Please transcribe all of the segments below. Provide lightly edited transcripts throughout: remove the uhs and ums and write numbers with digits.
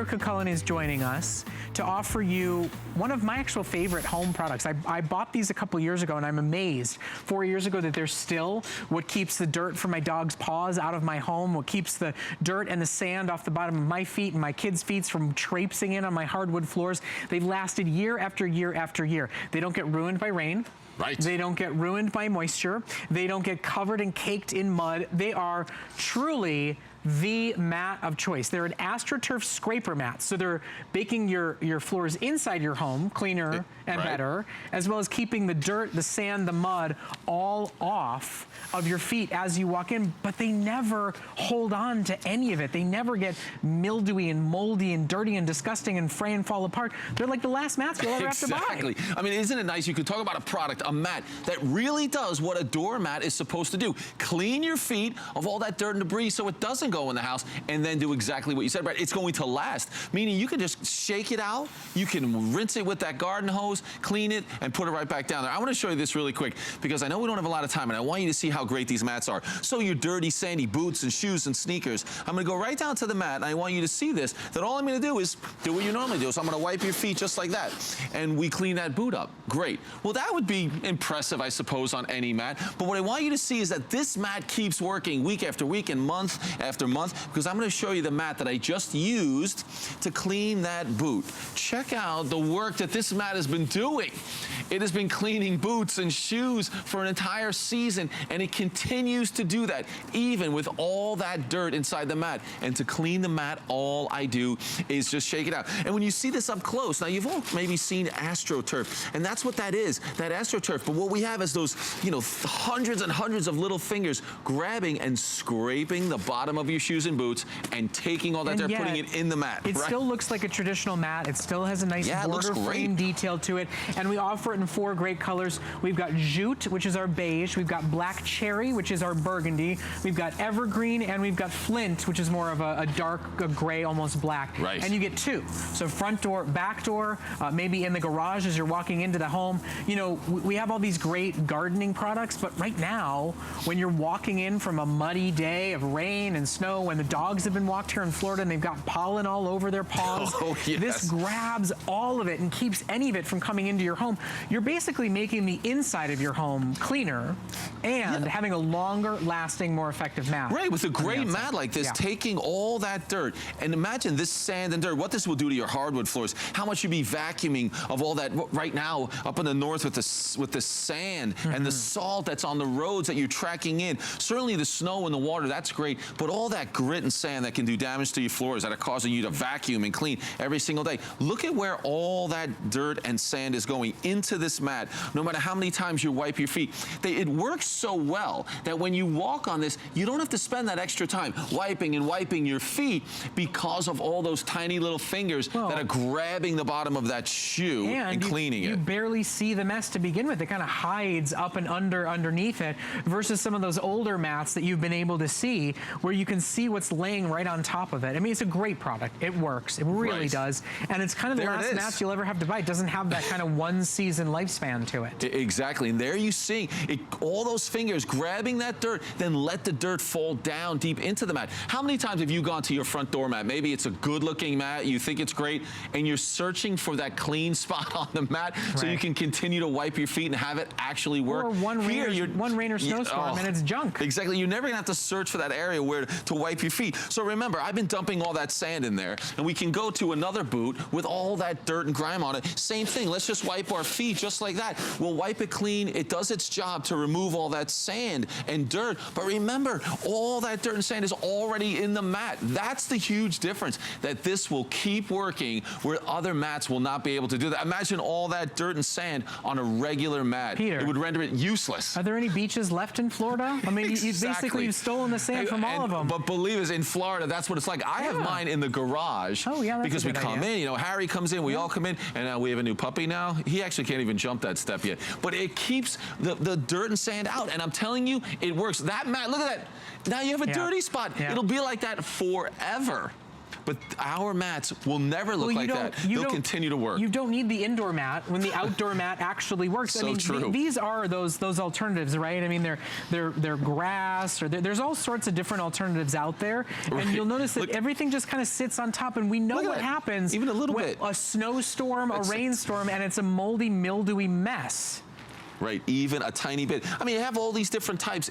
Peter Cucullin is joining us to offer you one of my actual favorite home products. I bought these a couple years ago and I'm amazed 4 years ago that they're still what keeps the dirt from my dog's paws out of my home, what keeps the dirt and the sand off the bottom of my feet and my kids' feet from traipsing in on my hardwood floors. They've lasted year after year after year. They don't get ruined by rain. Right. They don't get ruined by moisture. They don't get covered and caked in mud. They are truly the mat of choice. They're an AstroTurf scraper mat, so they're making your floors inside your home cleaner and better, as well as keeping the dirt, the sand, the mud all off of your feet as you walk in, but they never hold on to any of it. They never get mildewy and moldy and dirty and disgusting and fray and fall apart. They're like the last mats you'll ever have to buy. Exactly. I mean, isn't it nice? You could talk about a product, a mat, that really does what a doormat is supposed to do. Clean your feet of all that dirt and debris so it doesn't go in the house, and then do exactly what you said, right? It's going to last, meaning you can just shake it out, you can rinse it with that garden hose, clean it, and put it right back down there. I want to show you this really quick, because I know we don't have a lot of time, and I want you to see how great these mats are. So your dirty, sandy boots and shoes and sneakers, I'm going to go right down to the mat, and I want you to see this, that all I'm going to do is do what you normally do. So I'm going to wipe your feet just like that, and we clean that boot up. Great. Well, that would be impressive, I suppose, on any mat, but what I want you to see is that this mat keeps working week after week and month after month, because I'm going to show you the mat that I just used to clean that boot. Check out the work that this mat has been doing. It has been cleaning boots and shoes for an entire season, and it continues to do that, even with all that dirt inside the mat. And to clean the mat, all I do is just shake it out. And when you see this up close, now you've all maybe seen AstroTurf, and that's what that is, that AstroTurf. But what we have is those, you know, hundreds and hundreds of little fingers grabbing and scraping the bottom of your shoes and boots and taking all that dirt, putting it in the mat. It still looks like a traditional mat. It still has a nice border frame detail to it, and we offer it in 4 great colors. We've got jute, which is our beige. We've got black cherry, which is our burgundy. We've got evergreen, and we've got flint, which is more of a dark gray, almost black. Right. And you get 2. So front door, back door, maybe in the garage as you're walking into the home. You know, we have all these great gardening products, but right now, when you're walking in from a muddy day of rain and snow, when the dogs have been walked here in Florida and they've got pollen all over their paws, this grabs all of it and keeps any of it from coming into your home. You're basically making the inside of your home cleaner and having a longer lasting, more effective mat. Right, with a great mat like this, taking all that dirt, and imagine this sand and dirt, what this will do to your hardwood floors, how much you'd be vacuuming of all that right now up in the north with the sand and the salt that's on the roads that you're tracking in. Certainly the snow and the water, that's great, but all that grit and sand that can do damage to your floors that are causing you to vacuum and clean every single day. Look at where all that dirt and sand is going into this mat, no matter how many times you wipe your feet. It works so well that when you walk on this, you don't have to spend that extra time wiping and wiping your feet because of all those tiny little fingers that are grabbing the bottom of that shoe and cleaning it. You barely see the mess to begin with. It kind of hides up and underneath it, versus some of those older mats that you've been able to see where you can see what's laying right on top of it. I mean, it's a great product. It works. It really does. And it's kind of the last mats you'll ever have to buy. It doesn't have that kind of one-season lifespan to it. Exactly. And there you see it, all those fingers grabbing that dirt, then let the dirt fall down deep into the mat. How many times have you gone to your front door mat? Maybe it's a good-looking mat, you think it's great, and you're searching for that clean spot on the mat so you can continue to wipe your feet and have it actually work. Or one rain or snowstorm and it's junk. Exactly. You're never going to have to search for that area where to wipe your feet. So remember, I've been dumping all that sand in there, and we can go to another boot with all that dirt and grime on it. Same thing. Let's just wipe our feet just like that. We'll wipe it clean. It does its job to remove all that sand and dirt. But remember, all that dirt and sand is already in the mat. That's the huge difference, that this will keep working where other mats will not be able to do that. Imagine all that dirt and sand on a regular mat. Peter, it would render it useless. Are there any beaches left in Florida? I mean, basically you've stolen the sand from all of them. But believe us, in Florida, that's what it's like. I have mine in the garage because we come in. You know, Harry comes in, we all come in, and we have a new puppy now. He actually can't even jump that step yet. But it keeps the dirt and sand out, and I'm telling you, it works. That mat, look at that. Now you have a dirty spot. It'll be like that forever. but our mats will never look like that. They'll continue to work. You don't need the indoor mat when the outdoor mat actually works. So true. These are those alternatives, right? I mean, they're grass, or there's all sorts of different alternatives out there, and you'll notice that everything just kind of sits on top, and we know what happens even a little bit. A snowstorm, a rainstorm, and it's a moldy, mildewy mess. Right, even a tiny bit. I mean, you have all these different types.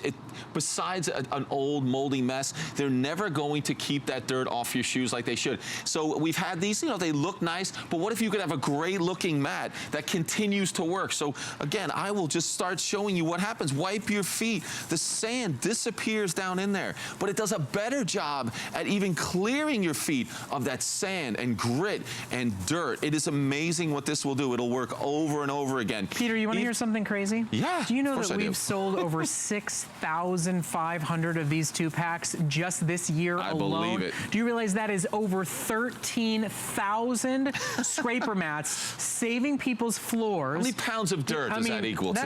Besides an old moldy mess, they're never going to keep that dirt off your shoes like they should. So we've had these, you know, they look nice, but what if you could have a great looking mat that continues to work? So again, I will just start showing you what happens. Wipe your feet. The sand disappears down in there, but it does a better job at even clearing your feet of that sand and grit and dirt. It is amazing what this will do. It'll work over and over again. Peter, you want to hear something crazy? Yeah. Do you know that we've sold over 6,500 of these 2-packs just this year alone? I believe it. Do you realize that is over 13,000 scraper mats saving people's floors? How many pounds of dirt does that equal to?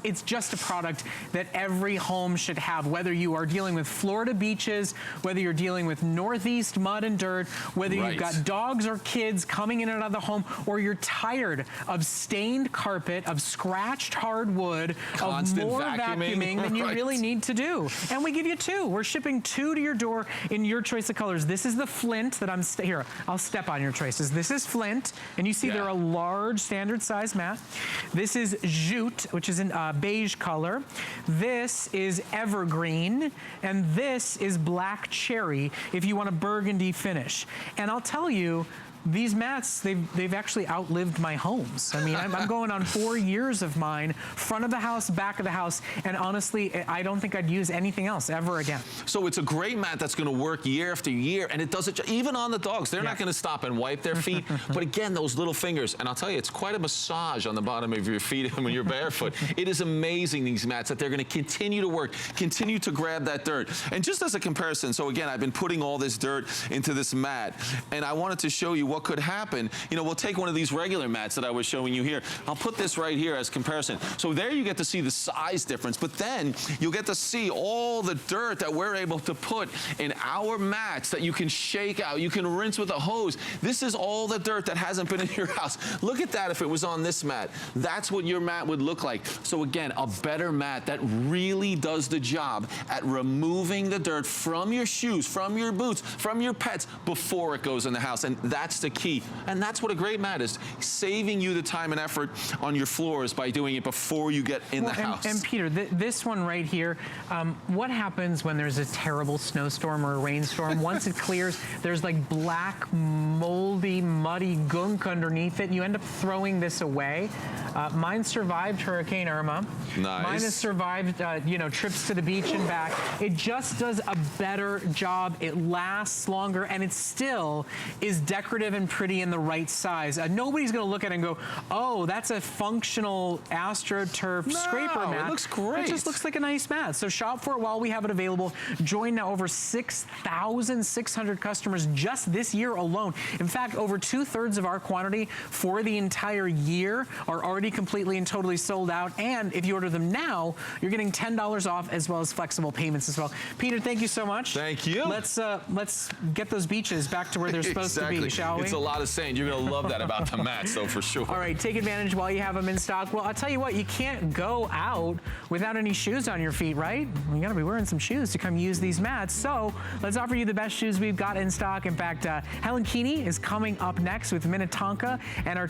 It's just a product that every home should have, whether you are dealing with Florida beaches, whether you're dealing with Northeast mud and dirt, whether you've got dogs or kids coming in and out of the home, or you're tired of stained carpet, of scratched hardwood, of more vacuuming than you really need to do. And we give you 2. We're shipping 2 to your door in your choice of colors. This is the Flint that here, I'll step on your choices. This is Flint, and you see they're a large standard size mat. This is Jute, which is in beige color. This is Evergreen, and this is Black Cherry if you want a burgundy finish. And I'll tell you, these mats, they've actually outlived my homes. I mean, I'm going on 4 years of mine, front of the house, back of the house, and honestly, I don't think I'd use anything else ever again. So it's a great mat that's going to work year after year, and it does it even on the dogs. They're not going to stop and wipe their feet, but again, those little fingers, and I'll tell you, it's quite a massage on the bottom of your feet when you're barefoot. It is amazing, these mats, that they're going to continue to work, continue to grab that dirt. And just as a comparison, so again, I've been putting all this dirt into this mat, and I wanted to show you what could happen. You know, we'll take one of these regular mats that I was showing you here. I'll put this right here as comparison. So there you get to see the size difference, but then you'll get to see all the dirt that we're able to put in our mats that you can shake out. You can rinse with a hose. This is all the dirt that hasn't been in your house. Look at that if it was on this mat. That's what your mat would look like. So again, a better mat that really does the job at removing the dirt from your shoes, from your boots, from your pets before it goes in the house. And that's the key. And that's what a great mat is, saving you the time and effort on your floors by doing it before you get in the house. And Peter, this one right here, what happens when there's a terrible snowstorm or a rainstorm? Once it clears, there's like black, moldy, muddy gunk underneath it, and you end up throwing this away. Mine survived Hurricane Irma. Nice. Mine has survived, you know, trips to the beach and back. It just does a better job. It lasts longer, and it still is decorative and pretty in the right size. Nobody's going to look at it and go, oh, that's a functional AstroTurf scraper mat. It looks great. It just looks like a nice mat. So shop for it while we have it available. Join now over 6,600 customers just this year alone. In fact, over 2/3 of our quantity for the entire year are already completely and totally sold out. And if you order them now, you're getting $10 off as well as flexible payments as well. Peter, thank you so much. Thank you. Let's get those beaches back to where they're supposed to be, shall we? It's a lot of sand. You're going to love that about the mats, though, for sure. All right, take advantage while you have them in stock. Well, I'll tell you what, you can't go out without any shoes on your feet, right? You got to be wearing some shoes to come use these mats. So let's offer you the best shoes we've got in stock. In fact, Helen Keeney is coming up next with Minnetonka and our